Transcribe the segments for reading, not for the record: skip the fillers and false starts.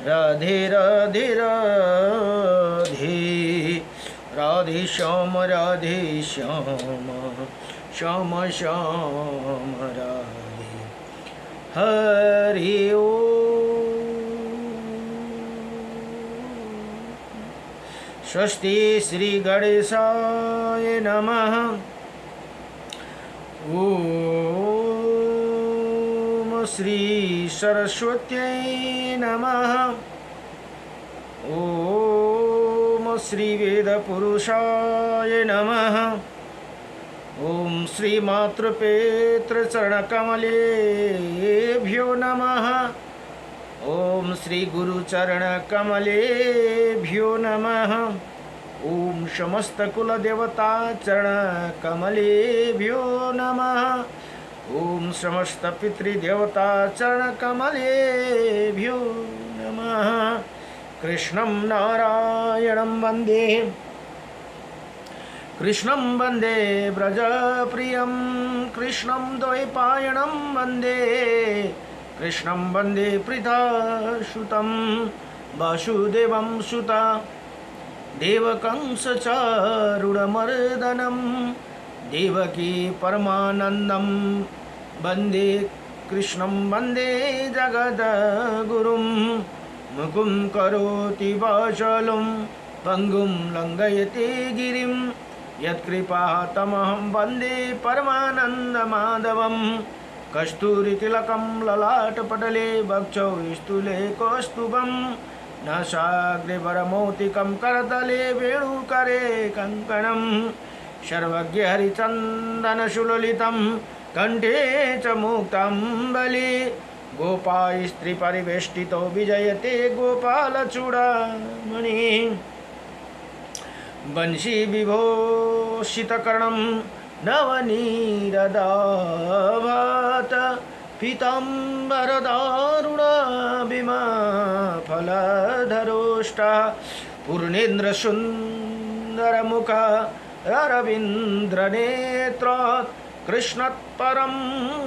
राधे राधे राधे, राधे श्याम श्याम श्याम राधे। हरि ओम। स्वस्ति श्री गणेशाय नमः। ओम श्री सरस्वत्यै नमः। ओम श्री वेदपुरुषाय नमः। ओम श्री मातृपेतृचरणकमलेभ्यो नमः। ओम श्री गुरुचरणकमलेभ्यो नमः। ओम समस्त कुलदेवता चरणकमलेभ्यो नमः। ओम समस्त पितृदेवता चरणकमलेभ्यो नमः। कृष्णं नारायणं वन्दे, कृष्णं वन्दे व्रजप्रियं, कृष्णं द्वैपायनं वन्दे, कृष्णं वन्दे प्रीतासुतं वासुदेवं सुता देवकं सचारुणमर्दनं देवकी परमानन्दं वन्दे कृष्णं वन्दे जगद्गुरुं। मुकुं करोति वाचालं पंगुं लंघयते गिरिं, यत्कृपातमहं वन्दे परमानन्दमाधवं। कस्तूरितिलकं ललाटपटले वक्षौ स्थूले कौस्तुभं, नासाग्रे वरमौक्तिकं करतले वेणुकरे कङ्कणं। सर्वज्ञ हरिचन्दनसुललितं कण्ठे च मुक्ताम्बली, गोपाय स्त्री परिवेष्टितो विजयते गोपालचूडामणि। वंशी विभूषितकर्णं नवनीरदाभात, पीताम्बरदारुणबिम्बफलधरोष्टा, पूर्णेन्द्रसुन्दरमुख अरविन्द्रनेत्रात्, कृष्णात्परं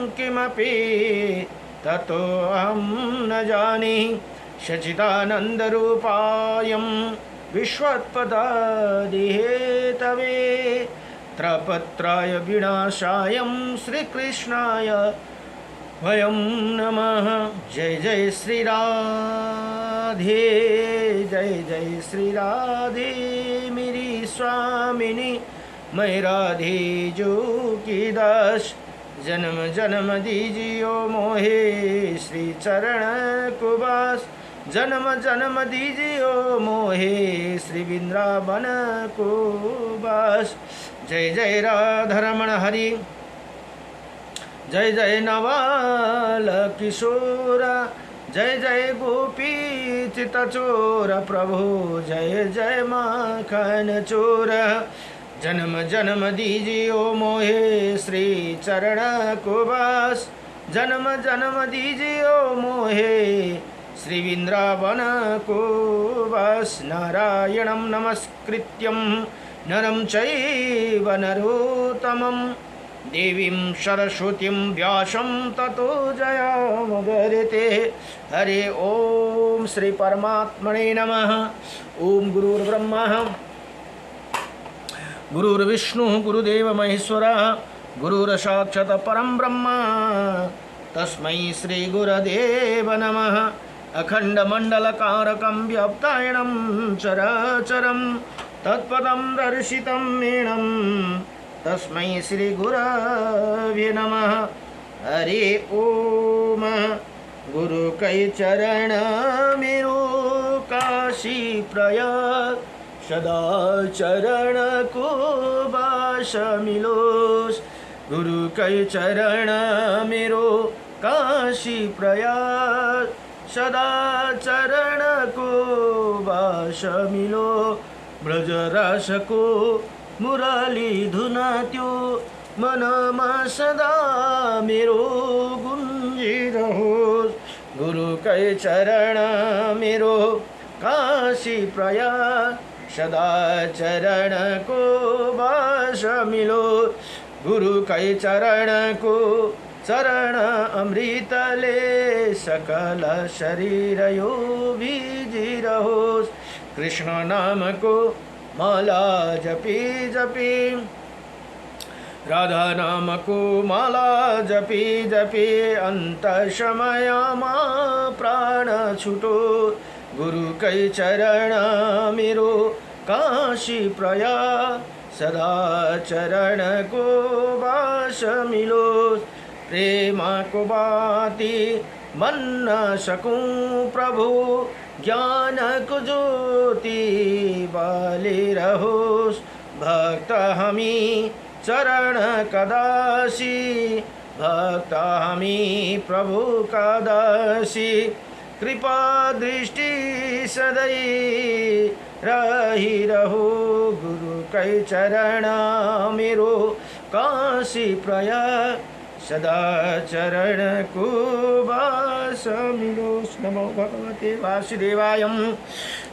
किमपि ततोऽहं न जाने। सच्चिदानन्दरूपायं विश्वोत्पत्तिहेतवे, त्रपत्राय विनाशायं श्रीकृष्णाय वयं नमः। जय जय श्री राधे, जय जय श्री राधे मेरी स्वामिनी, मैं राधे जो की दास। जन्म जन्म दीजियो मोहे श्री चरण को बास, जन्म जन्म दीजियो मोहे श्री वृंदावन को बास। जय जय राधारमण हरि, जय जय नवाल किशोर, जय जय गोपी चितचोर प्रभु, जय जय माखन चोर। जन्म जन्म दीजियो मोहे श्री चरण को बास, जन्म जन्म दीजियो मोहे श्री वृंदावन को बास। नारायणं नमस्कृत्यं नरं चैव नरोत्तमं, देवीं सरस्वतीं व्यासं ततो जयमुदीरये। हरे ओम श्री परमात्मने नमः। ओम गुरुर्ब्रह्मा गुरुर्विष्णु गुरुदेव महेश्वरः, गुरुर्साक्षात् परं ब्रह्म, तस्मै श्री गुरुदेव नमः। अखण्डमण्डलकारकं व्याप्तायनं चराचरं, तत्पदं दर्शितं येनं, तस्मै श्री गुरवे नमः। हरि ओम। गुरु कै चरण मेरो काशी प्रयाग, सदा चरण को बास मिलोस। गुरु कै चरण मेरो काशी प्रयाग, सदा चरण को बास मिलो। ब्रज रस को मुरली धुना त्यो, मनमा सदा मेरो गुंजिरहोस्। गुरु कै चरण मेरो काशी प्रयाग, सदा चरण को बास मिलो। गुरु कै चरण को चरण अमृतले सकल शरीर यो भिजिरहोस्। कृष्ण नामको माला जपी जपी, राधा नामको माला जपी जपी, अन्त समयमा प्राण छुटो। गुरुकै चरण मेरो काशी प्रया, सदा चरणको बास मिलोस्। प्रेमको बाती बन्न सकूं प्रभु, ज्ञानको ज्योति बलिरहोस्। भक्त हामी चरण कदासी, भक्त हामी प्रभु कदासी। कृपा दृष्टि सदै रहिरहो, गुरुकै चरण मेरो काशी प्रया, सदा चरणको बास मिलोस्। नमो भगवते वासुदेवाय।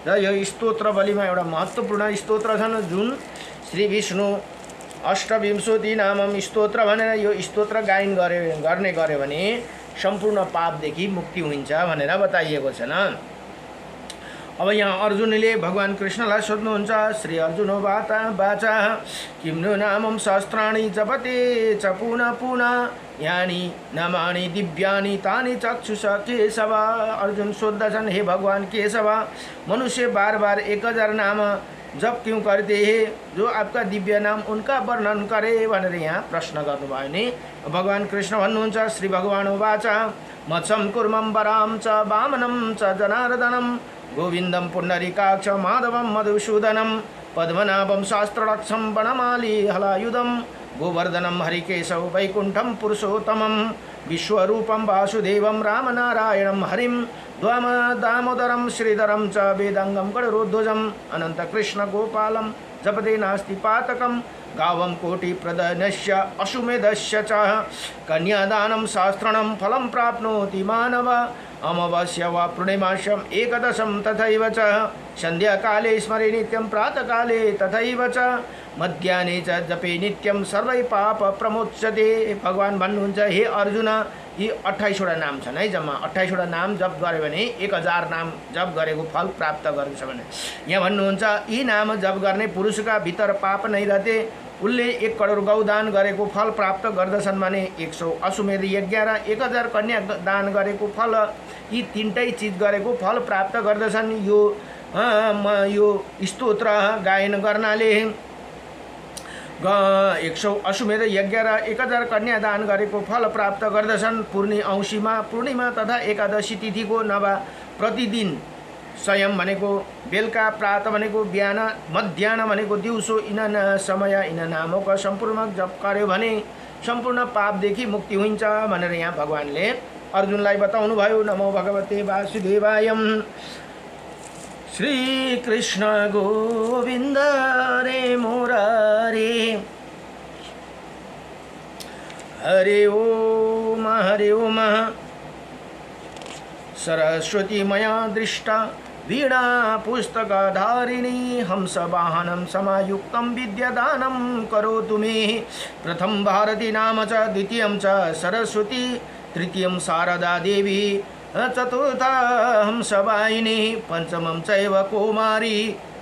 र यो स्तोत्र बलिमा एउटा महत्त्वपूर्ण स्तोत्र छन्, जुन श्री विष्णु अष्टविंशति नामम स्तोत्र भनेर यो स्तोत्र गायन गर्ने गर्यो भने सम्पूर्ण पापदेखि मुक्ति हुन्छ भनेर बताइएको छ न। अब यहाँ अर्जुनले भगवान कृष्णलाई सोध्नुहुन्छ, श्री अर्जुन वाचा किम्नु नामम सहस्राणि जपते च पुनः पुनः, यानि नामानि दिव्यानि तानि चक्षुष केशव। अर्जुन सोध्दछन्, हे भगवान केशव, मनुष्य बार बार 1000 नाम जप क्यों करते हैं, जो आपका दिव्य नाम उनका वर्णन करे भनेर यहाँ प्रश्न गर्नुभयो नि। भगवान कृष्ण भन्नुहुन्छ, श्री भगवान वाचा मत्सम कुर्मं वराम च वामनं च जनार्दनं, गोविन्दं पुण्डरीकाक्ष माधवं मधुसूदनं, पद्मनाभं शास्त्ररक्षं वनमाली हलायुधं, गोवर्धनं हरिकेशव वैकुण्ठं पुरुषोत्तमं, विश्वरूपं वासुदेवं रामनारायणं हरिं, दामोदरं श्रीधरं च वेदांगं गणरोध्वजं, अनन्तकृष्ण गोपालं जपते नास्ति पातकं, गावं कोटिप्रदनस्य अश्वमेधस्य च, कन्यादानं शास्त्रणं फलं प्राप्नोति मानव, अमावास्या वा पूर्णिमास्याम् एकदशं तथैव च, सन्ध्याकाले स्मरे नित्यं प्रातःकाले तथैव च, मध्याह्ने च जपे नित्यं सर्वै पाप प्रमोच्यते। भगवान भन्नुहुन्छ, हे अर्जुन, यी 28 वटा नाम छन् है, जम्मा 28 वटा नाम जप गर्यो भने 1000 नाम जप गरेको फल प्राप्त गर्छ भने। यहाँ भन्नुहुन्छ, यी नाम जप गर्ने पुरुषका भित्र पाप नै रहते, उसले 1 करोड गौदान गरेको फल प्राप्त गर्दछन् भने 100 अश्वमेध यज्ञ र 1000 कन्या दान गरेको फल, यी तीनटै चिज गरेको फल प्राप्त गर्दछन्। यो स्तोत्र गायन गर्नाले 100 अश्वमेध यज्ञ र 1000 कन्या दान गरेको फल प्राप्त गर्दछन्। पूर्णिमा तथा एकादशी तिथिको नभा प्रतिदिन स्वयं भनेको बेलुका, प्रात भनेको बिहान, मध्याह्न भनेको दिउँसो, यिन नामको सम्पूर्ण जप गर्यो भने सम्पूर्ण पापदेखि मुक्ति हुन्छ भनेर यहाँ भगवानले अर्जुनलाई बताउनु भयो। नमो भगवते वासुदेवाय। श्री कृष्ण गोविंद रे मुरारे, हरे ओम। सरस्वती मया दृष्टा वीणा पुस्तकधारिणी, हंस वाहनं समायुक्तं विद्यादानं करोतु मे। प्रथम भारती नाम च, द्वितीयं च सरस्वती, तृतीयं शारदा देवी, चतुर्था हंसवाहिनी, पंचमं चैव कौमारी,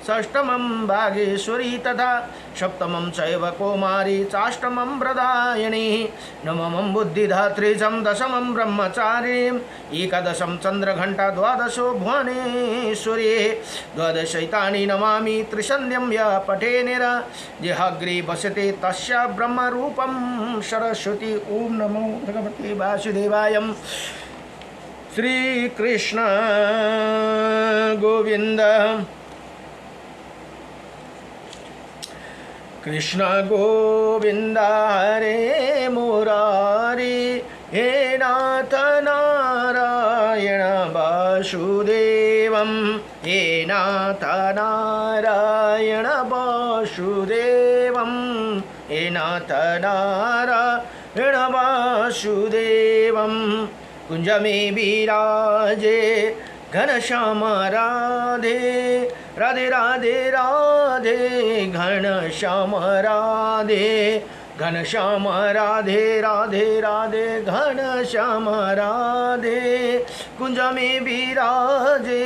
षष्ठमं भागेश्वरी, तथा सप्तमं चैव कौमारी, चाष्टमं वरदायिनी, नवमं बुद्धिधात्री, दशमं ब्रह्मचारिणी, एकादशं चंद्रघंटा, द्वादशो भुवनेश्वरी, द्वादशैतानि नमामि त्रिसन्ध्यं यः पठेनेर, जिहाग्रे वसते तस्य ब्रह्मरूपं सरस्वती। ओम नमो भगवते वासुदेवाय। श्री कृष्ण गोविंद। कृष्ण गोविंद हरे मुरारी, हे नाथ नारायण वासुदेवं, हे नाथ नारायण वासुदेवं, हे नाथ नारायण वासुदेवं। कुंज में विराजे घनश्याम राधे, राधे राधे राधे घनश्याम राधे, घनश्याम राधे राधे राधे घनश्याम राधे कुंज में विराजे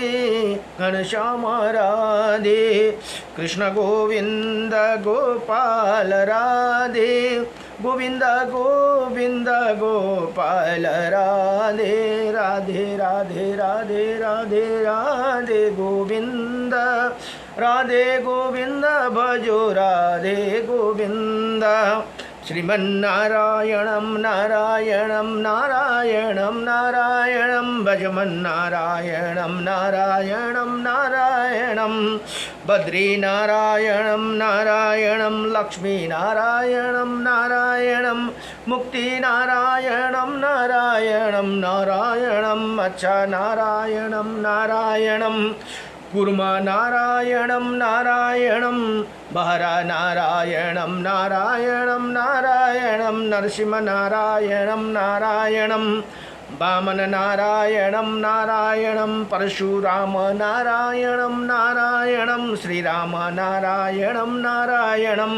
घनश्याम राधे कृष्ण गोविंद गोपाल राधे गोविंद गोविंद गोपाल राधे राधे राधे राधे राधे राधे गोविंद राधे गोविंद भजो राधे गोविंद श्रीमन्नारायणं नारायणं नारायणं नारायणं भजमन्नारायणं नारायणं नारायणं बद्रीनारायणं नारायणं लक्ष्मीनारायणं नारायणं मुक्तिनारायणं नारायणं नारायणं अच्छनारायणं नारायणं कुर्म नारायणं नारायणं बहरा नारायणं नारायणं नारायणं नरसिंह नारायणं नारायणं वामन नारायणं नारायणं परशुराम नारायणं नारायणं श्रीराम नारायणं नारायणं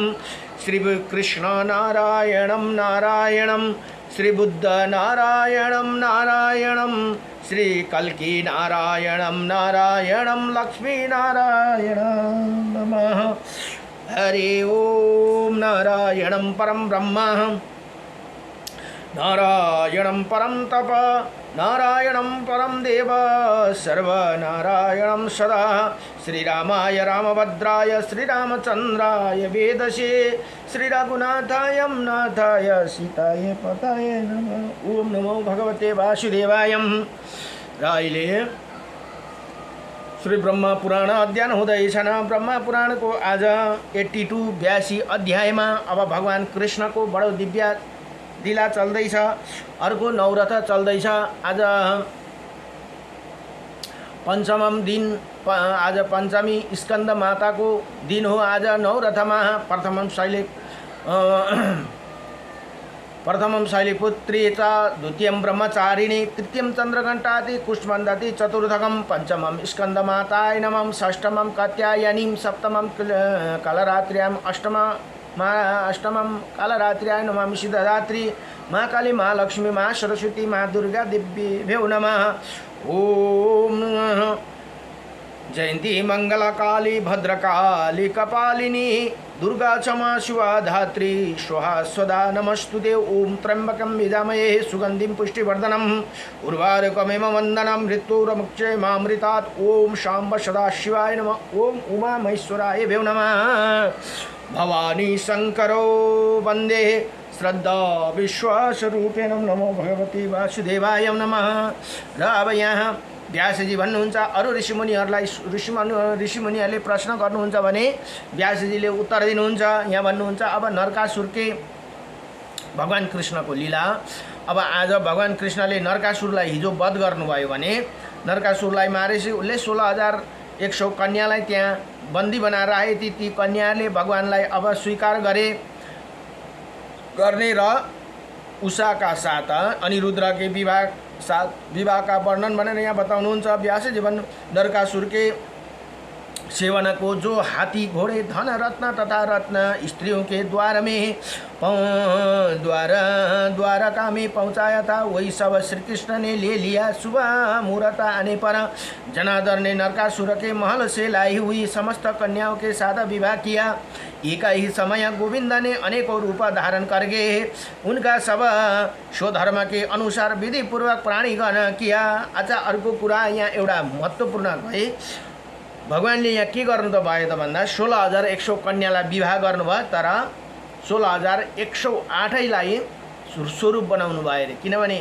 श्रीकृष्ण नारायणं नारायणं श्रीबुद्ध नारायणं नारायणं श्री कल्की नारायणं नारायणं लक्ष्मी नारायणं नमः हरि ओम नारायणं परम ब्रह्म नारायणं परम तप नारायणं परम देव सर्वनारायणं सदा श्रीरामाय रामभद्राय श्रीरामचंद्राय वेदसे श्रीरघुनाथाय नाथाय सीताय पताय नमः। ओम नमो भगवते वासुदेवाय। र अहिले श्री ब्रह्म पुराण अध्ययन हुँदैछ। ब्रह्म पुराणको आज 82 अध्यायमा अब भगवान कृष्णको बडो दिव्य लीला चल्दैछ। अर्को नवरथ चल्दैछ। आज पञ्चमम दिन, आज पञ्चमी स्कन्द माताको दिन हो। आज नवरथमा प्रथमं शैलपुत्री च द्वितीयं ब्रह्मचारिणी तृतीयं चन्द्रघण्टाति कुष्ठमण्डति चतुर्थकं पंचमं स्कन्दमाताय नमः षष्ठमं कात्यायनीं सप्तमं कालरात्र्याम् अष्टमं कालरात्र्याय नमः सिद्धदात्री माँ काली माँ लक्ष्मी माँ सरस्वती माँ दुर्गा देव्यो नमः। ओम जयंती मंगला काली भद्रकाली कपालिनी दुर्गा क्षमा शिवा धात्री स्वाहा स्वदा नमस्तुते। ओम त्र्यंबकं यजामहे सुगंधिं पुष्टिवर्धनम् उर्वारुकमिव वन्दनं मृत्युर्मुक्षयमामृतात्। ओम शाम्ब सदा शिवाय नमः। ओम उमा महेश्वराय भ्यो नमः। भवानी शंकरो वंदे श्रद्धा विश्वास रूपेण नमो भगवती वासुदेवाय नमः। र अब यहाँ व्यासजी भन्नुहुन्छ अरू ऋषिमुनिहरूले प्रश्न गर्नुहुन्छ भने व्यासजीले उत्तर दिनुहुन्छ। यहाँ भन्नुहुन्छ अब नरकासुरके भगवान कृष्णको लीला। अब आज भगवान कृष्णले नरकासुरलाई हिजो वध गर्नुभयो भने नरकासुरलाई मारेपछि उसले 16,100 कन्यालाई त्यहाँ बन्दी बनाएर आए। ती कन्याले भगवानलाई अब स्वीकार गर्ने र उषाका साथ अनिरुद्रके विवाहका वर्णन भनेर यहाँ बताउनुहुन्छ। व्यासजी भन्नु नरकासुरके सेवनको जो हाथी घोड़े धन रत्न तथा रत्न स्त्रियों के द्वार में द्वारका में पहुँचाया था, वही सब श्री कृष्ण ने ले लिया। सुबह मुहूर्त आने पर जनार्दन ने नरकासुर के महल से लाई हुई समस्त कन्याओं के साथ विवाह किया। एक ही समय गोविंद ने अनेकों रूप धारण करके उनका सब स्वधर्म के अनुसार विधि पूर्वक प्राणीगण किया। अच्छा, अर्को कुरा यहाँ एउटा महत्त्वपूर्ण है। भगवानले यहाँ के गर्नु त भयो त भन्दा 16,100 कन्यालाई विवाह गर्नुभयो, तर 16,108लाई स्वरूप बनाउनु भयो अरे। किनभने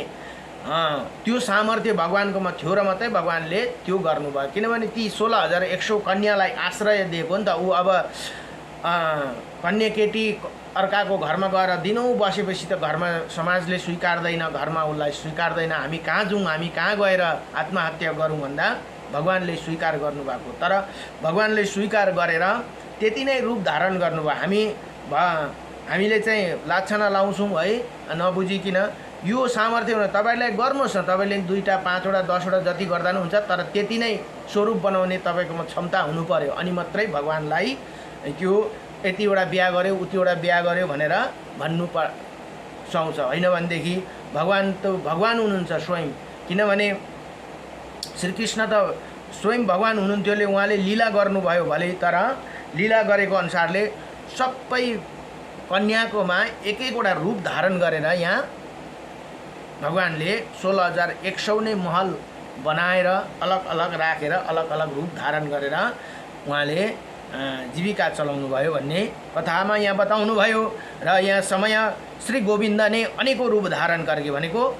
त्यो सामर्थ्य भगवानकोमा थियो र मात्रै भगवानले त्यो गर्नुभयो। किनभने ती 16,100 कन्यालाई आश्रय दिएको नि त। ऊ अब कन्या केटी अर्काको घरमा गएर दिनौँ बसेपछि त घरमा समाजले स्वीकार्दैन, घरमा उसलाई स्वीकार्दैन। हामी कहाँ जाउँ, हामी कहाँ गएर आत्महत्या गरौँ भन्दा भगवानले स्वीकार गर्नुभएको। तर भगवानले स्वीकार गरेर त्यति नै रूप धारण गर्नुभयो। हामीले चाहिँ लाछना लाउँछौँ है, नबुझिकन यो सामर्थ्य हुन तपाईलाई गर्नुहोस् न। तपाईले 2टा 5वटा 10वटा जति गर्दा पनि हुन्छ, तर त्यति नै स्वरूप बनाउने तपाईकोमा क्षमता हुनु पर्यो। अनि मात्रै भगवानलाई त्यो यतिवटा बिहा गर्यो उतिवटा बिहा गर्यो भनेर भन्नु सुहाउँछ। होइन भनेदेखि भगवान त भगवान हुनुहुन्छ स्वयं, किनभने श्रीकृष्ण त स्वयं भगवान हुनुहुन्थ्यो, उहाँले लीला गर्नुभयो भले, तर लीला गरेको अनुसारले सबै कन्याकोमा एक एकवटा रूप धारण गरेर यहाँ भगवानले 16,100 नै महल बनाएर अलग अलग राखेर अलग अलग रूप धारण गरेर उहाँले जीविका चलाउनु भयो भन्ने कथामा यहाँ बताउनु भयो। र यहाँ समय श्री गोविन्द ने अनेकौं रूप धारण गरे, भनेको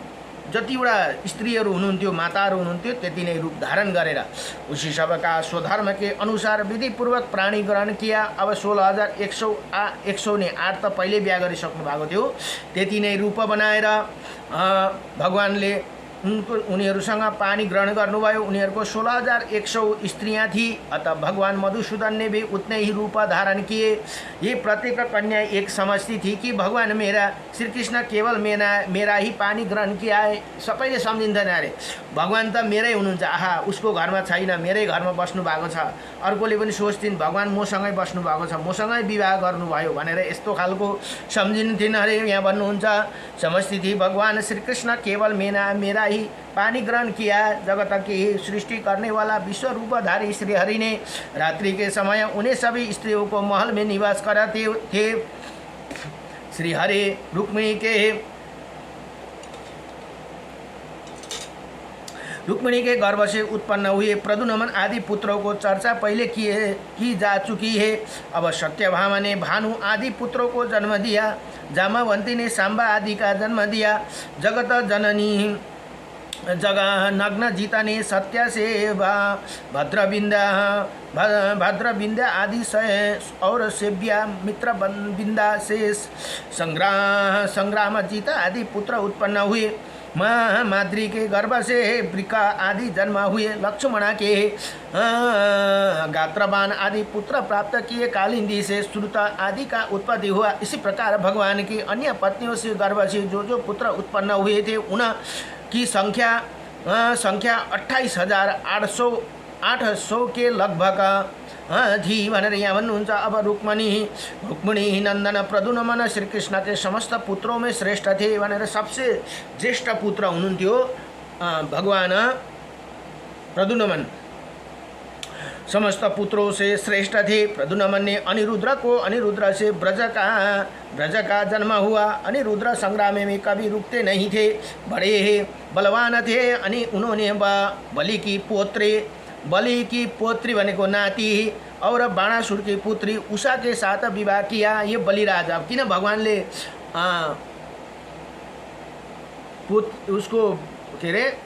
जतिवटा स्त्रीहरू हुनुहुन्थ्यो, माताहरू हुनुहुन्थ्यो, त्यति नै रूप धारण गरेर उसी सबका स्वधर्म के अनुसार विधिपूर्वक प्राणी ग्रहण किया। अब 16,100 ने 8 त पहिले बिहा गरिसक्नु भएको थियो, त्यति नै रूप बनाएर भगवानले उनीहरूसँग पानी ग्रहण गर्नुभयो। उनीहरूको 16,100 स्त्रियाँ थी, अतः भगवान मधुसूदन ने भी उतने ही रूप धारण किए। ये प्रत्येक कन्या एक समझती थी कि भगवान मेरा, श्री कृष्ण केवल मेरा ही पानी ग्रहण किया है। सबैले सम्झिन्थेन अरे भगवान त मेरै हुनुहुन्छ, आहा उसको घरमा छैन, मेरै घरमा बस्नु भएको छ। अर्कोले पनि सोच्थिन् भगवान मसँगै बस्नु भएको छ, मसँगै विवाह गर्नुभयो भनेर यस्तो खालको सम्झिन्थिन् अरे। यहाँ भन्नुहुन्छ समझती थी भगवान श्री कृष्ण केवल मेरा ही पानी ग्रहण किया। जगत की सृष्टि करने वाला विश्व रूपधारी श्री हरि ने रात्रि के समय उन्हें सभी स्त्रियों को महल में निवास कराते थे। श्री हरि रुक्मिणी के गर्भ से उत्पन्न हुए प्रद्युम्न आदि पुत्रों को चर्चा पहले की जा चुकी है। अब सत्यभामा ने भानु आदि पुत्रों को जन्म दिया। जामवंती ने सांबा आदि का जन्म दिया। जगत जननी नग्न जीता ने सत्या से भद्रबिंदा आदि और सेव्या मित्रबिंदा से संग्राम जीता आदि पुत्र उत्पन्न हुए। माद्री के गर्भ से वृका आदि जन्म हुए। लक्ष्मणा के गात्रबान आदि पुत्र प्राप्त किए। कालिंदी से श्रुत आदि का उत्पत्ति हुआ। इसी प्रकार भगवान की अन्य पत्नियों से गर्भ से जो पुत्र उत्पन्न हुए थे उनकी संख्या 28,800 के लगभग थी भनेर यहाँ भन्नुहुन्छ। अब रुक्मिणी नंदन प्रद्युम्न श्री कृष्ण के समस्त पुत्रों में श्रेष्ठ थे भनेर सबसे ज्येष्ठ पुत्र हुनुहुन्थ्यो भगवान प्रद्युम्न, समस्त पुत्रों से श्रेष्ठ थे। प्रद्युम्न ने अनिरुद्र से ब्रज का जन्म हुआ। अनिरुद्र संग्राम में कभी रुकते नहीं थे, बड़े बलवान थे। उन्होंने बलि की पोत्री भनेको नाती और बाणासुर की पुत्री उषा के साथ विवाह किया। ये बलिराज, अब किन भगवानले उसको के अरे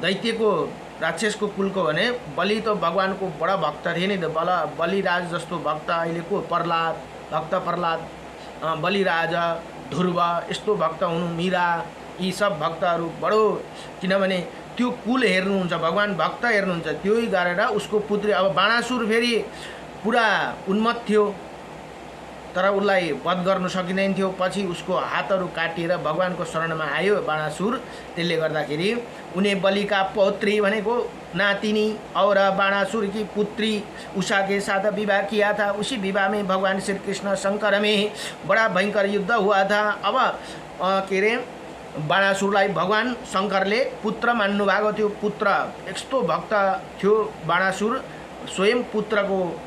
दैत्यको राक्षसको कुलको भने बलि त भगवानको बडा भक्त थिए नि त। बलिराज जस्तो भक्त अहिलेको प्रहलाद बलिराज ध्रुव यस्तो भक्त हुनु, मीरा, यी सब भक्तहरू बडो, किनभने त्यो कुल हेर्नुहुन्छ, भगवान भक्त हेर्नुहुन्छ, त्योही गरेर उसको पुत्री। अब बाणासुर फेरि पुरा उन्मत्त थियो, तर उसलाई वध गर्न सकिँदैन थियो। पछि उसको हातहरू काटिएर भगवानको शरणमा आयो बाणासुर। त्यसले गर्दाखेरि उन्हें बलि का पौत्री भनेको नातिनी और बाणासुर की पुत्री उषा के साथ विवाह किया था। उसी विवाह में भगवान श्री कृष्ण शंकर में बड़ा भयंकर युद्ध हुआ था। अब के अरे बाणासुरलाई भगवान शंकरले पुत्र मान्नु भएको थियो। पुत्र यस्तो भक्त थियो बाणासुर, स्वयं पुत्रको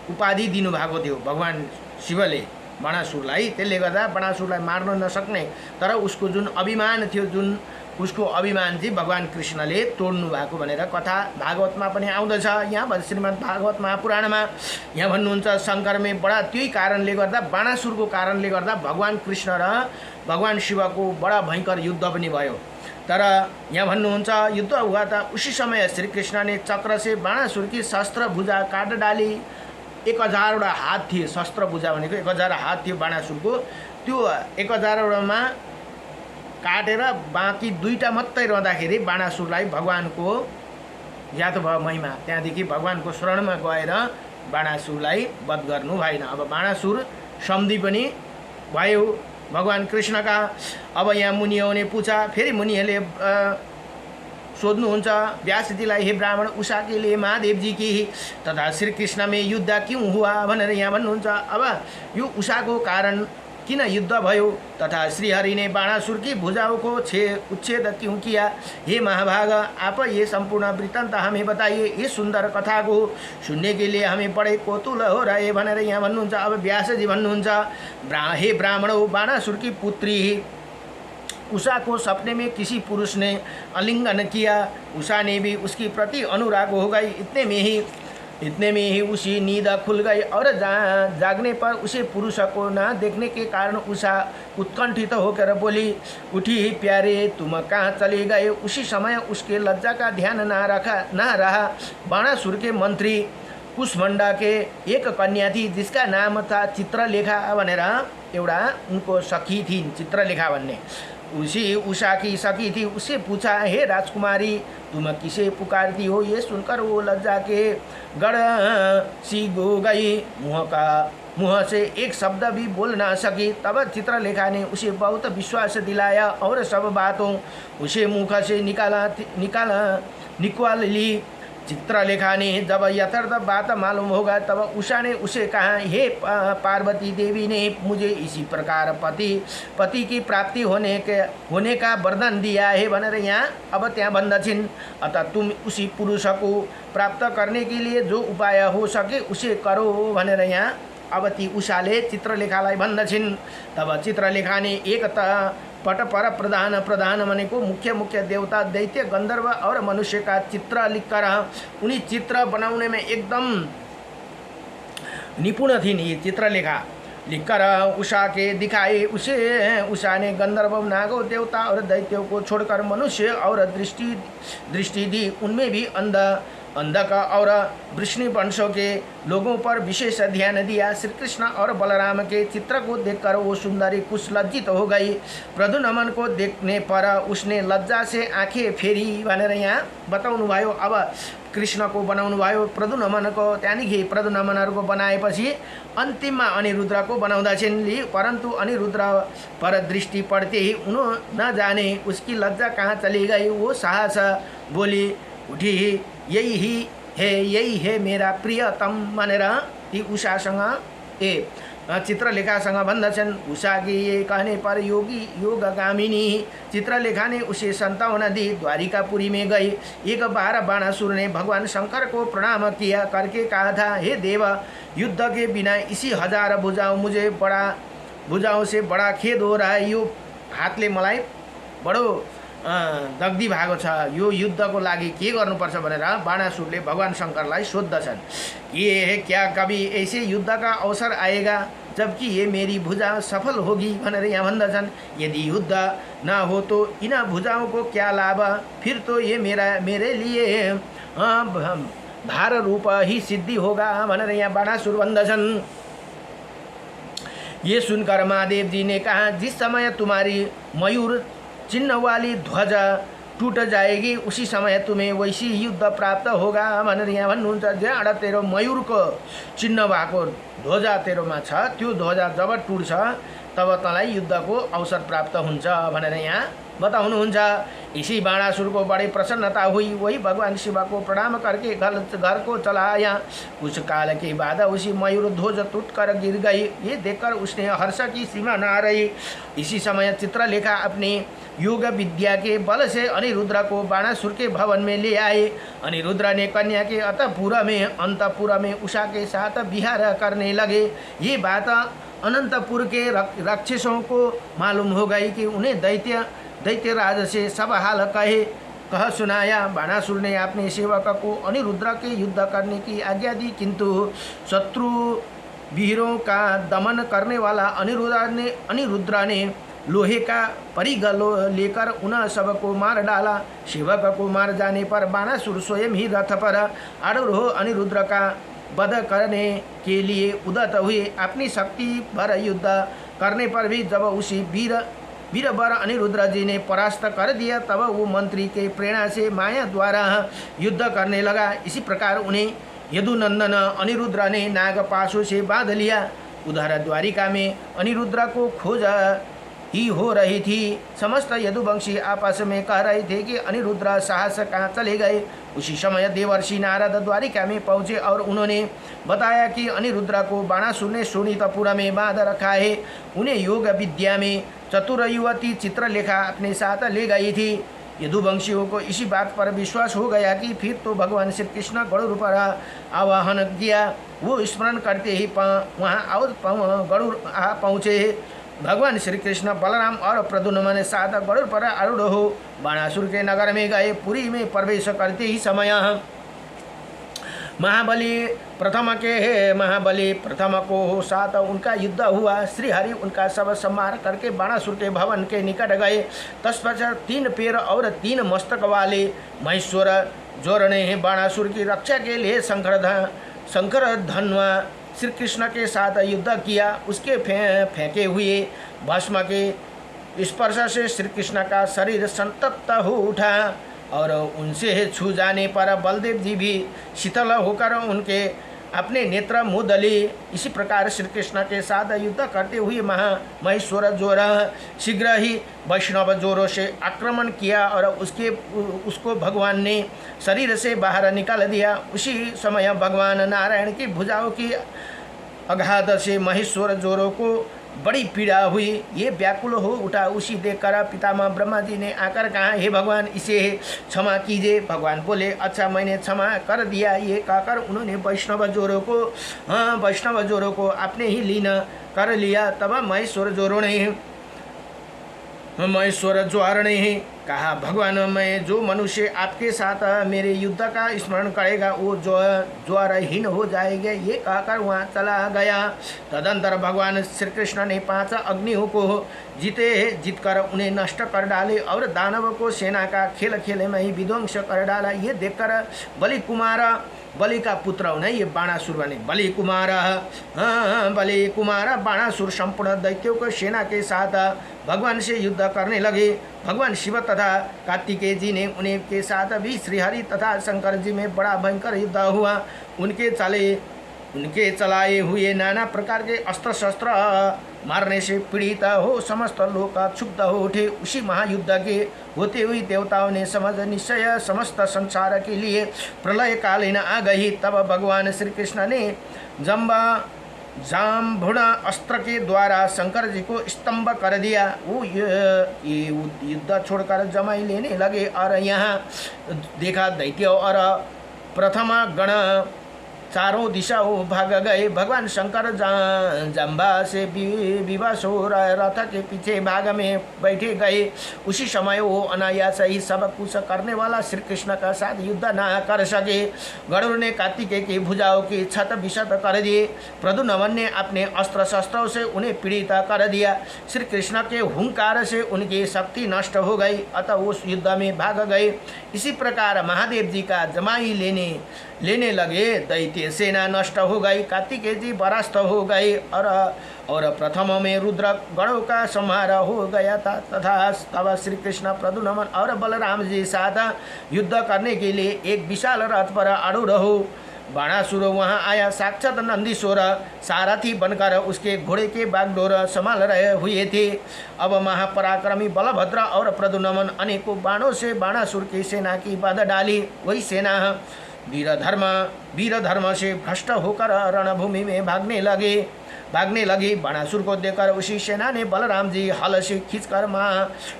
उपाधि दिनुभएको थियो भगवान शिवले बाणासुरलाई। त्यसले गर्दा बाणासुरलाई मार्न नसक्ने, तर उसको जुन अभिमान थियो, जुन उसको अभिमान चाहिँ भगवान कृष्णले तोड्नु भएको भनेर कथा भागवतमा पनि आउँदछ। यहाँ श्रीमद् भागवत महापुराणमा यहाँ भन्नुहुन्छ शङ्करमै बडा त्यही कारणले गर्दा, बाणासुरको कारणले गर्दा भगवान कृष्ण र भगवान शिवको बडा भयंकर युद्ध पनि भयो। तर यहाँ भन्नुहुन्छ युद्ध हुआ था उसी समय श्री कृष्ण ने चक्र से बाणासुर की शस्त्र भुजा काट डाली। 1000 वटा हात थिए, शस्त्र भुजा भनेको 1000 हात थियो बाणासुरको। त्यो 1000 वटामा काटेर बाँकी 2टा मात्रै रहँदाखेरि बाणासुरलाई भगवानको याद भयो महिमा। त्यहाँदेखि भगवानको शरणमा गएर बाणासुरलाई वध गर्नु भएन। अब बाणासुर सम्धि पनि भयो भगवान कृष्ण का। अब यहाँ मुनियों ने पूछा, फेरि मुनिहरूले सोध्नुहुन्छ व्यासजीलाई, हे ब्राह्मण, उषा के लिए महादेव जी की तथा श्री कृष्ण में युद्ध क्यों हुआ भनेर यहाँ भन्नुहुन्छ। अब यो उषाको कारण किन युद्ध भयो तथा श्रीहरि ने बाणासुर की भुजाओं को उच्छेद क्यों किया? हे महाभाग, आप ये संपूर्ण वृत्तांत हमें बताइए। इस सुंदर कथा को सुनने के लिए हमें बड़े कौतूहल हो रहे भनेर यहाँ भन्नुहुन्छ। अब व्यासजी भन्नुहुन्छ, हे ब्राह्मणों, बाणासुर की पुत्री उषा को सपने में किसी पुरुष ने आलिंगन किया। उषा ने भी उसकी प्रति अनुराग हो गई। इतने में ही उसी नींद खुल गई और जागने पर उसे पुरुष को न देखने के कारण उषा उत्कंठित होकर बोली, उठी प्यारे, तुम कहाँ चले गए? उसी समय उसके लज्जा का ध्यान न रहा। बाणासुर के मंत्री कुशमंडा के एक कन्या थी जिसका नाम था चित्रलेखा भनेर एउटा उनको सखी थी, चित्रलेखा भन्ने। उसी उषा की सखी थी। उससे पूछा, हे राजकुमारी, तुम किसे पुकारती हो? ये सुनकर वो लज्जा के गड़ सी हो गई, मुँह से एक शब्द भी बोल ना सकी। तब चित्रलेखा ने उसे बहुत विश्वास दिलाया और सब बातों उसे मुख से निकाल ली। चित्रलेखा ने जब यथार्थ बात मालूम होगा तब उषा ने उसे कहा, हे पार्वती देवी ने मुझे इसी प्रकार पति की प्राप्ति होने का वरदान दिया है भनेर यहाँ अब त्यहाँ भन्दछिन्। अतः तुम उसी पुरुष को प्राप्त करने के लिए जो उपाय हो सके उसे करो भनेर यहाँ अब ती उषाले चित्रलेखालाई भन्दछिन्। तब चित्रलेखा ने एक पट पर प्रधान भनेको मुख्य देवता, दैत्य, गंधर्व और मनुष्य का चित्र लिखकर उन्हीं चित्र बनाने में एकदम निपुण थी। ये चित्रलेखा लिखकर उषा के दिखाए। उषा ने गंधर्व, नागों, देवता और दैत्यों को छोड़कर मनुष्य और दृष्टि दी। उनमें भी अंधक और वृष्णि वंशों के लोगों पर विशेष ध्यान दिया। श्री कृष्ण और बलराम के चित्र को देखकर वो सुंदरी कुछ लज्जित हो गई। प्रद्युम्न को देखने पर उसने लज्जा से आंखें फेरी भनेर यहाँ बताउनु भयो। अब कृष्ण को बनाउनु भयो, प्रद्युम्न को, त्यहाँदेखि प्रद्युम्नहरूको बनाएपछि अन्तिममा अनिरुद्ध को बनाउँदछन्। परंतु अनिरुद्ध पर दृष्टि पड़ते ही उन्हों न जाने उसकी लज्जा कहाँ चली गई। वो साहस बोली, उठी, यही है मेरा प्रियतम भनेर ती उषासँग चित्रलेखासँग भन्दछन्। उषा के ये कहने पर योगगामिनी चित्रलेखा ने उसे संतावना दी, द्वारिकापुरी में गई। एक बार बाणासुर ने भगवान शंकर को प्रणाम किया करके कहा था, हे देव, युद्ध के बिना इसी 1000 भुजाओं से बड़ा खेद हो रहा है। यो हातले मलाई बडो दग्दी भएको छ। यो युद्धको लागि के गर्नुपर्छ भनेर बाणासुरले भगवान शंकरलाई सोध्दछन्। ये क्या कभी ऐसे युद्ध का अवसर आएगा जबकि ये मेरी भुजा सफल होगी भनेर यहाँ भन्दछन्। यदि युद्ध न हो तो इन भुजाओं को क्या लाभ? फिर तो ये मेरे लिए भार रूप ही सिद्धि होगा भनेर यहाँ बाणासुर भन्दछन्। ये सुनकर महादेव जी ने कहा, जिस समय तुम्हारी मयूर चिन्ह वाली ध्वजा टूट जाएगी उसी समय तुम्हें वैसी युद्ध प्राप्त होगा भनेर यहाँ भन्नुहुन्छ। जहाँ तेरो मयूरको चिन्ह भएको ध्वजा तेरोमा छ, त्यो ध्वजा जब टुट्छ तब तँलाई युद्धको अवसर प्राप्त हुन्छ भनेर यहाँ बताउनुहुन्छ। इसी बाणासुर को बड़ी प्रसन्नता हुई। वही भगवान शिव को प्रणाम करके घर को चला आया। कुछ काल के बाद उसी मयूर ध्वज टूटकर गिर गई। ये देखकर उसने हर्ष की सीमा न रही। इसी समय चित्रलेखा अपने योग विद्या के बल से अनिरुद्ध को बाणासुर के भवन में ले आए। अनिरुद्ध ने कन्या के अंतपुर में उषा के साथ विहार करने लगे। ये बात अनंतपुर के राक्षसों को मालूम हो गई कि उन्हें दैत्यराज से सब हाल कह सुनाया। बाणासुर ने अपने सेवक को अनिरुद्ध के युद्ध करने की आज्ञा दी, किंतु शत्रु वीरों का दमन करने वाला अनिरुद्ध ने लोहे का परिघ लेकर उन सबको मार डाला। सेवक को मार जाने पर बाणासुर स्वयं ही रथ पर आरूढ़ हो अनिरुद्ध का वध करने के लिए उद्यत हुए। अपनी शक्ति भर युद्ध करने पर भी जब उसी वीरवर अनिरुद्ध जी ने परास्त कर दिया तब वो मंत्री के प्रेरणा से माया द्वारा युद्ध करने लगा। इसी प्रकार उन्हें यदुनंदन अनिरुद्ध ने नागपाशों से बांध लिया। उधर द्वारिका में अनिरुद्ध को ही हो रही थी। समस्त यदुवंशी आपस में कह रहे थे कि अनिरुद्ध साहस कहाँ चले गए। उसी समय देवर्षि नारद द्वारिका में पहुँचे और उन्होंने बताया कि अनिरुद्ध को बाणासुर ने शोणितपुर में बांध रखा है। उन्हें योग विद्या में चतुर युवती चित्रलेखा अपने साथ ले गई थी। यदुवंशियों को इसी बात पर विश्वास हो गया कि फिर तो भगवान श्री कृष्ण गरुड़ पर आवाहन किया। वो स्मरण करते ही वहाँ गरुड़ पहुँचे। भगवान श्री कृष्ण बलराम और प्रद्युम्न ने साथ गरुड़ पर आरूढ़ हो बाणासुर के नगर में गए। पुरी में प्रवेश करते ही समय महाबली प्रथम को साथ उनका युद्ध हुआ। श्रीहरि उनका सब संहार करके बाणासुर के भवन के निकट गए। तत्पश्चात 3 पैर और 3 मस्तक वाले महेश्वर जोर ने बाणासुर की रक्षा के लिए शंकर धन्वा श्री कृष्ण के साथ युद्ध किया। उसके फेंके हुए भस्म के स्पर्श से श्री कृष्ण का शरीर संतप्त हो उठा और उनसे छू जाने पर बलदेव जी भी शीतल होकर उनके अपने नेत्र मुँह दले। इसी प्रकार श्री कृष्ण के साथ युद्ध करते हुए महेश्वर जोर शीघ्र ही वैष्णव जोरों से आक्रमण किया और उसको भगवान ने शरीर से बाहर निकाल दिया। उसी समय भगवान नारायण की भुजाओं की आघात से महेश्वर जोरों को बड़ी पीड़ा हुई। ये व्याकुल हो उठा। उसी देखकर पितामह ब्रह्मा जी ने आकर कहा, हे भगवान, इसे क्षमा कीजिए। भगवान बोले, अच्छा, मैंने क्षमा कर दिया। ये कहकर उन्होंने वैष्णव जोरों को अपने ही लीन कर लिया। तब महेश्वर ज्वार ने कहा, भगवान, मैं जो मनुष्य आपके साथ मेरे युद्ध का स्मरण करेगा वो ज्वारहीन हो जाएगा। ये कहकर वहाँ चला गया। तदंतर भगवान श्री कृष्ण ने 5 अग्नियों को जीतकर उन्हें नष्ट कर डाले और दानव को सेना का खेल में ही विध्वंस कर डाला। ये देखकर बलि का पुत्र होना, ये बाणासुर बने बलि कुमार बाणासुर संपूर्ण दैत्यों को सेना के साथ भगवान से युद्ध करने लगे। भगवान शिव तथा कार्तिकेय जी ने उन्हें के साथ भी श्रीहरि तथा शंकर जी में बड़ा भयंकर युद्ध हुआ। उनके चलाए हुए नाना प्रकार के अस्त्र शस्त्र मारने से पीड़ित हो समस्त लोग क्षुब्ध हो उठे। उसी महायुद्ध के होते हुए देवताओं ने समझ निश्चय समस्त संसार के लिए प्रलय कालीन आ गई। तब भगवान श्री कृष्ण ने जाम्भुण अस्त्र के द्वारा शंकर जी को स्तंभ कर दिया। वो ये युद्ध छोड़कर जमाई लेने लगे और यहाँ देखा दैत्य और प्रथम गण चारों दिशाओं भाग गए। भगवान शंकर जम्बा से विवश हो रथ के पीछे भाग में बैठे गए। उसी समय वो अनायास ही सब कुछ करने वाला श्री कृष्ण का साथ युद्ध न कर सके। गरुड़ ने कार्तिकेय की भुजाओं की छत विछत कर दिए। प्रद्युम्न ने अपने अस्त्र शस्त्रों से उन्हें पीड़ित कर दिया। श्री कृष्ण के हुंकार से उनकी शक्ति नष्ट हो गई, अतः उस युद्ध में भाग गए। इसी प्रकार महादेव जी का जमाई लेने लगे। दैत्य सेना नष्ट हो गई। कार्तिकेय जी परास्त हो गए और प्रथम में रुद्र गणों का संहार हो गया था। तथा तब श्री कृष्ण प्रद्युम्न और बलराम जी साथ युद्ध करने के लिए एक विशाल रथ पर आरूढ़ हो बाणासुर वहाँ आया। साक्षात नंदीश्वर सारथी बनकर उसके घोड़े के बागडोर संभाल रहे हुए थे। अब महापराक्रमी बलभद्र और प्रद्युम्न अनेकों बाणों से बाणासुर की सेना की बाधा डाली। वही सेना वीर धर्म से भ्रष्ट होकर रणभूमि में भागने लगी। बाणासुर को देखकर उसी सेना ने बलराम जी हल से खींचकर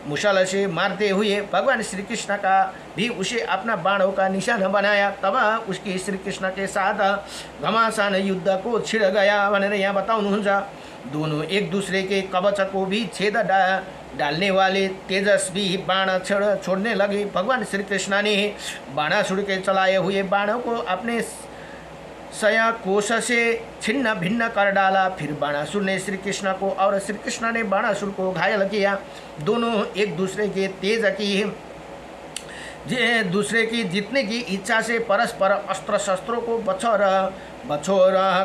मुसल से मारते हुए भगवान श्री कृष्ण का भी उसे अपना बाणों का निशान बनाया। तब उसकी श्री कृष्ण के साथ घमासान युद्ध को छिड़ गया। भनेर यहाँ बताउनुहुन्छ। दोनों एक दूसरे के कवच को भी छेद डालने वाले तेजस्वी बाण छोड़ने लगे। भगवान श्री कृष्ण ने बाणासुर के चलाए हुए बाणों को अपने सया कोश से छिन्न भिन्न कर डाला। फिर बाणासुर ने श्री कृष्ण को और श्री कृष्ण ने बाणासुर को घायल किया। दोनों एक दूसरे के दूसरे की जीतने की इच्छा से परस्पर अस्त्र शस्त्रों को बछोर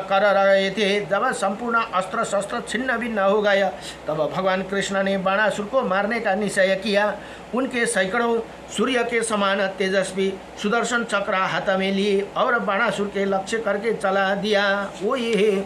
कर रहे थे। जब संपूर्ण अस्त्र शस्त्र छिन्न भिन्न हो गया तब भगवान कृष्ण ने बाणासुर को मारने का निश्चय किया। उनके सैकड़ों सूर्य के समान तेजस्वी सुदर्शन चक्र हाथ में लिए और बाणासुर के लक्ष्य करके चला दिया। वो ये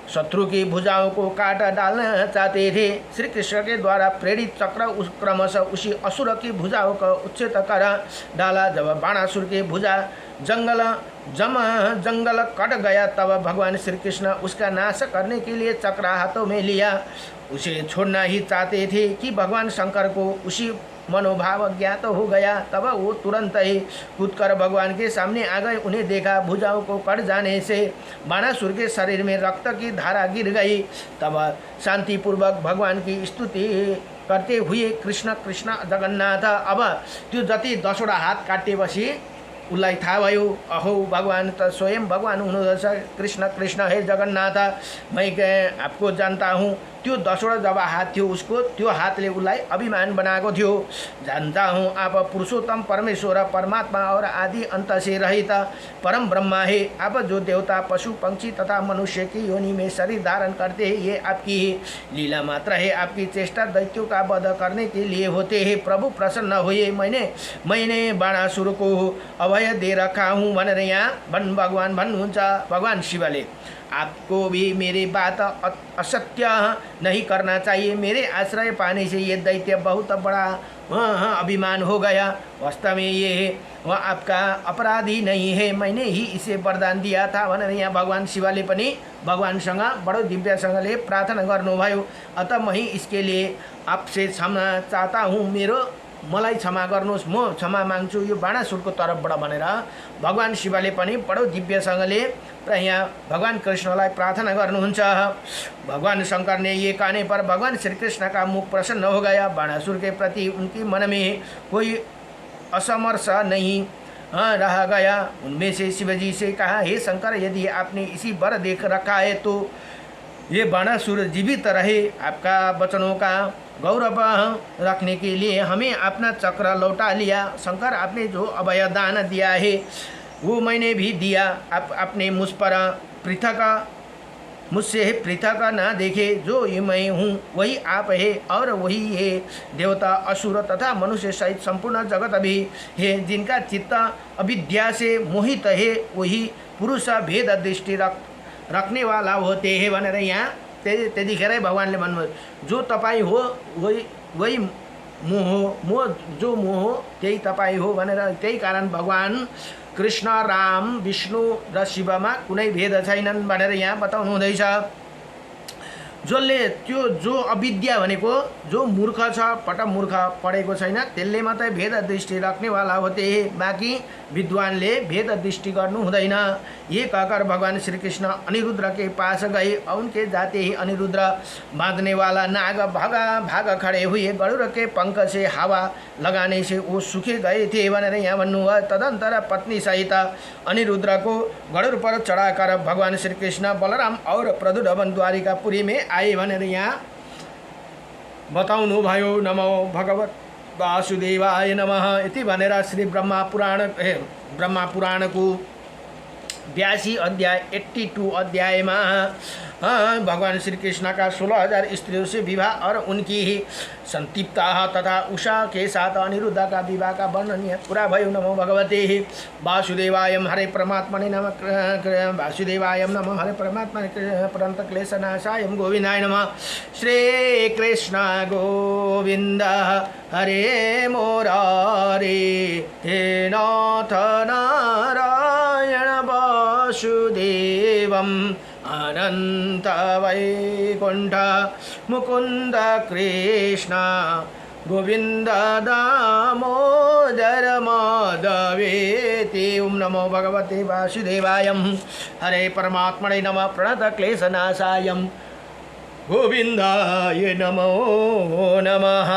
शत्रु की भुजाओं को काट डालना चाहते थे। श्री कृष्ण के द्वारा प्रेरित चक्र क्रमशः उसी असुर की भुजाओं का उच्छेद कर डाला। जब बाणासुर की भुजा जंगल कट गया तब भगवान श्री कृष्ण उसका नाश करने के लिए चक्र हाथों में लिया। उसे छोड़ना ही चाहते थे कि भगवान शंकर को उसी मनोभाव ज्ञात हो गया। तब वो तुरंत ही कूदकर भगवान के सामने आ गए। उन्हें देखा भुजाओं को कट जाने से बाणासुर के शरीर में रक्त की धारा गिर गई। तब शांतिपूर्वक भगवान की स्तुति करते हुए कृष्ण कृष्ण जगन्नाथ, अब त्यो जति 10वटा हात काटेपछि उसलाई थाहा भयो, अहो भगवान त स्वयं भगवान हुनुहुँदछ, कृष्ण कृष्ण हे जगन्नाथ, मैं आपको जानता हूँ। त्यो 10वटा जब हात थियो उसको, त्यो हातले उसलाई अभिमान बनाएको थियो। जानता हूँ आप पुरुषोत्तम परमेश्वर परमात्मा और आदि अंत से रहित परम ब्रह्मा है। आप जो देवता पशु पंक्षी तथा मनुष्य की योनि में शरीर धारण करते हैं ये आपकी ही लीला मात्र है। आपकी चेष्टा दैत्यों का वध करने के लिए होते हैं। प्रभु प्रसन्न हुए, मैंने बाणासुर को अभय दे रखा हूँ भनेर यहाँ भगवान भन्नुहुन्छ। भगवान शिवले आपको भी मेरी बात असत्य नहीं करना चाहिए। मेरे आश्रय पाने से ये दैत्य बहुत बड़ा अभिमान हो गया। वास्तव में ये है वह आपका अपराधी नहीं है, मैंने ही इसे वरदान दिया था भनेर यहाँ भगवान शिवले पनि भगवानसँग बडो दिव्यसँगले प्रार्थना गर्नुभयो। अतः मैं इसके लिए आपसे क्षमा चाहता हूँ, मलाई क्षमा गर्नुहोस्, म क्षमा माग्छु यो बाणासुरको तर्फबाट भनेर भगवान शिवले पनि बडो दिव्यसँगले यहाँ भगवान कृष्णलाई प्रार्थना गर्नुहुन्छ। भगवान शंकर ने ये कहने पर भगवान श्री कृष्ण का मुख प्रसन्न हो गया। बाणासुर के प्रति उनके मन में कोई असमर्श नहीं रह गया। उनमें से शिवजी से कहा, हे शंकर, यदि आपने इसी वर देख रखा है तो ये बाणासुर जीवित रहे। आपका वचनों का गौरव रखने के लिए हमें अपना चक्र लौटा लिया। शंकर, आपने जो अभय दान दिया है वो मैंने भी दिया। आप अपने मुझसे पृथक ना देखे। जो ये मैं हूँ वही आप है और वही ये देवता असुर तथा मनुष्य सहित संपूर्ण जगत भी है। जिनका चित्त अविद्या से मोहित है वही पुरुष भेद दृष्टि रखने वाला होते हैं भनेर यहाँ त्यतिखेरै भगवानले भन्नुभयो, जो तपाईँ हो वही मोह जो मोह त्यही तपाईँ हो भनेर। त्यही कारण भगवान कृष्ण, राम, विष्णु र शिवमा कुनै भेद छैनन् भनेर यहाँ बताउनु हुँदैछ। जसले त्यो जो अविद्या भनेको जो मूर्ख छ, पटमूर्ख पढेको छैन, त्यसले मात्रै भेद दृष्टि राख्नेवाला होते हैं, बाँकी विद्वानले भेद दृष्टि गर्नु हुँदैन। ये कहकर भगवान श्री कृष्ण अनिरुद्ध के पास गए और उनके जाते ही अनिरुद्ध बांधने वाला नाग भाग खड़े हुए। गरुड़ के पंख से हवा लगाने से वो सूखे गए थे भनेर यहाँ भन्नुभयो। तदंतर पत्नी सहित अनिरुद्ध को गरुड़ पर चढ़ाकर भगवान श्री कृष्ण, बलराम और प्रद्युम्न द्वारिकापुरी में आए भनेर यहाँ बताउनु भयो। नमो भगवत वासुदेवाय नमः इति भनेर श्री ब्रह्मा पुराण को 82 अध्याय 82 अध्याय में भगवान श्री कृष्ण का 16,000 स्त्रियों से विवाह और उनकी ही संतिप्ता तथा उषा के साथ अनिरुद्ध का विवाह का वर्णन पूरा भयो। नमो भगवते वासुदेवाय हरे परमात्मने नमः। वासुदेवाय नमः हरे परमात्मने परंत क्लेशनाशाय गोविंदाय नमः। श्री कृष्ण गोविंद हरे मुरारे हे नाथ नारायण वासुदेवम् अनंत वैकुंठ मुकुंद कृष्ण गोविंद दामोदर माधवेति। ओम नमो भगवते वासुदेवाय हरे परमात्मने नमः। प्रणत क्लेशनाशाय गोविंदाय नमो नमः।